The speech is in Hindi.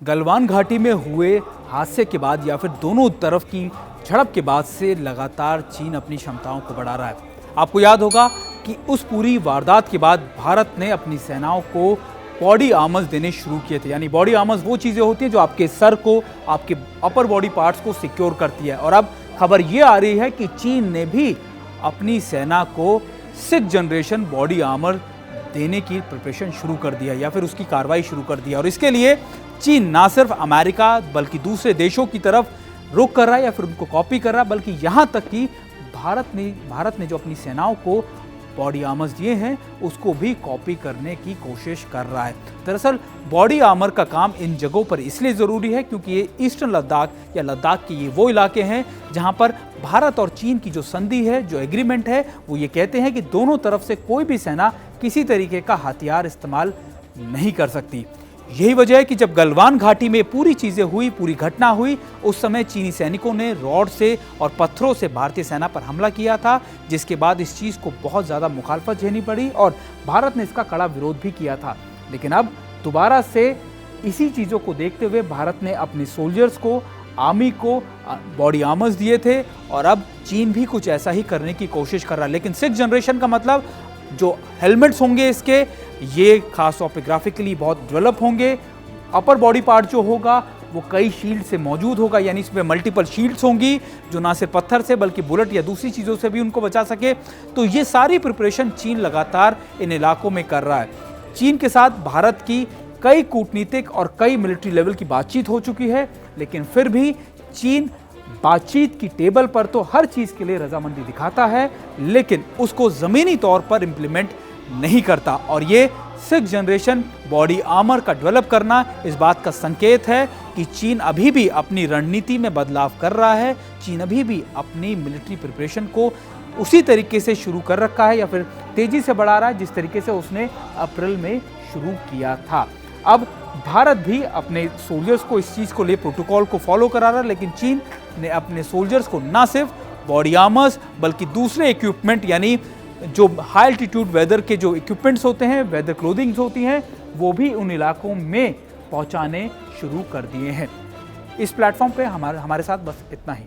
गलवान घाटी में हुए हादसे के बाद या फिर दोनों तरफ की झड़प के बाद से लगातार चीन अपनी क्षमताओं को बढ़ा रहा है। आपको याद होगा कि उस पूरी वारदात के बाद भारत ने अपनी सेनाओं को बॉडी आर्मर्स देने शुरू किए थे। यानी बॉडी आर्मर्स वो चीज़ें होती हैं जो आपके सर को, आपके अपर बॉडी पार्ट्स को सिक्योर करती है। और अब खबर ये आ रही है कि चीन ने भी अपनी सेना को 6th जनरेशन बॉडी आर्मर देने की प्रिपरेशन शुरू कर दिया या फिर उसकी कार्रवाई शुरू कर दिया। और इसके लिए चीन ना सिर्फ अमेरिका बल्कि दूसरे देशों की तरफ रुख कर रहा है या फिर उनको कॉपी कर रहा है, बल्कि यहाँ तक कि भारत ने जो अपनी सेनाओं को बॉडी आर्मर्स दिए हैं उसको भी कॉपी करने की कोशिश कर रहा है। दरअसल बॉडी आर्मर का काम इन जगहों पर इसलिए ज़रूरी है क्योंकि ये ईस्टर्न लद्दाख या लद्दाख के ये वो इलाके हैं जहां पर भारत और चीन की जो संधि है, जो एग्रीमेंट है, वो ये कहते हैं कि दोनों तरफ से कोई भी सेना किसी तरीके का हथियार इस्तेमाल नहीं कर सकती। यही वजह है कि जब गलवान घाटी में पूरी चीज़ें हुई, पूरी घटना हुई, उस समय चीनी सैनिकों ने रॉड से और पत्थरों से भारतीय सेना पर हमला किया था, जिसके बाद इस चीज़ को बहुत ज़्यादा मुखालफत झेलनी पड़ी और भारत ने इसका कड़ा विरोध भी किया था। लेकिन अब दोबारा से इसी चीज़ों को देखते हुए भारत ने अपने सोल्जर्स को, आर्मी को बॉडी आर्मर्स दिए थे और अब चीन भी कुछ ऐसा ही करने की कोशिश कर रहा है। लेकिन 6th जनरेशन का मतलब जो हेलमेट्स होंगे इसके, ये खास तौर पे ग्राफिकली बहुत डेवलप होंगे। अपर बॉडी पार्ट जो होगा वो कई शील्ड से मौजूद होगा, यानी इसमें मल्टीपल शील्ड्स होंगी जो ना सिर्फ पत्थर से बल्कि बुलेट या दूसरी चीज़ों से भी उनको बचा सके। तो ये सारी प्रिपरेशन चीन लगातार इन इलाकों में कर रहा है। चीन के साथ भारत की कई कूटनीतिक और कई मिलिट्री लेवल की बातचीत हो चुकी है, लेकिन फिर भी चीन बातचीत की टेबल पर तो हर चीज़ के लिए रजामंदी दिखाता है, लेकिन उसको ज़मीनी तौर पर इम्प्लीमेंट नहीं करता। और ये 6th जनरेशन बॉडी आर्मर का डेवलप करना इस बात का संकेत है कि चीन अभी भी अपनी रणनीति में बदलाव कर रहा है। चीन अभी भी अपनी मिलिट्री प्रिपरेशन को उसी तरीके से शुरू कर रखा है या फिर तेज़ी से बढ़ा रहा है जिस तरीके से उसने अप्रैल में शुरू किया था। अब भारत भी अपने सोल्जर्स को इस चीज़ को लिए प्रोटोकॉल को फॉलो करा रहा है, लेकिन चीन ने अपने सोल्जर्स को ना सिर्फ बॉडी आर्मर्स बल्कि दूसरे इक्विपमेंट, यानी जो हाई एल्टीट्यूड वेदर के जो इक्विपमेंट्स होते हैं, वेदर क्लोथिंग्स होती हैं, वो भी उन इलाकों में पहुंचाने शुरू कर दिए हैं। इस प्लेटफॉर्म पे हमारे साथ बस इतना ही।